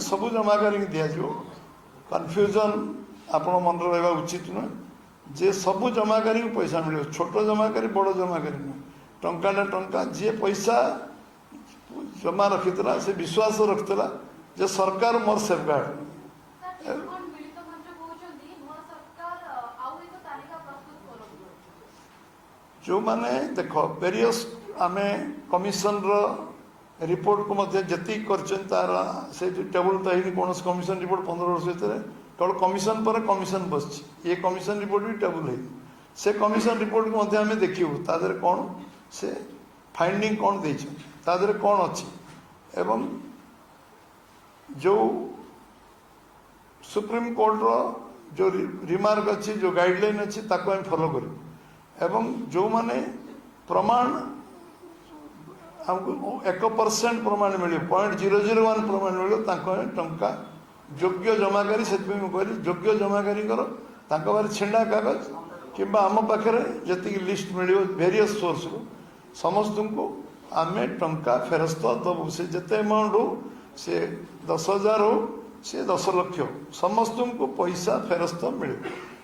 सबू जमाकारी दिज्व कन्फ्यूजन आपण मन रहा उचित नुहे जे सबू जमाकारी को पैसा मिले छोट जमाकारी बड़ जमाकारी नुहे टंका टंका जी पैसा जमा रखीला से विश्वास रखीला जे सरकार मोर सेफगार्ड जो माने देख वेरियस आमे कमिशन रिपोर्ट को जी तार से टेबुल तो है कौन कमिशन रिपोर्ट 15 वर्ष भितर केवल कमिशन पर कमिशन बस ये कमिशन रिपोर्ट भी टेबुल है से कमिशन रिपोर्ट को आम देखू तादर कौन से फाइंडिंग कौन देर कौन अच्छी एवं जो सुप्रीम कोर्ट रो जो रिमार्क अच्छी जो गाइडलाइन अच्छी ताको हम फॉलो करूँ एवं जो माने प्रमाण हमको 1% प्रमाण मिले 0.001 प्रमाण मिले टंका योग्य जमाकारी से कहली योग्य जमाकारी बारे छेड़ा कागज कि आम पाखे जी लिस्ट मिले वेरियस सोर्स रू समस्त को आम टंका फेरस्त दबू से जिते अमाउंट हो से 10,000 हो से 10 लाख समस्त को पैसा फेरस्त मिले।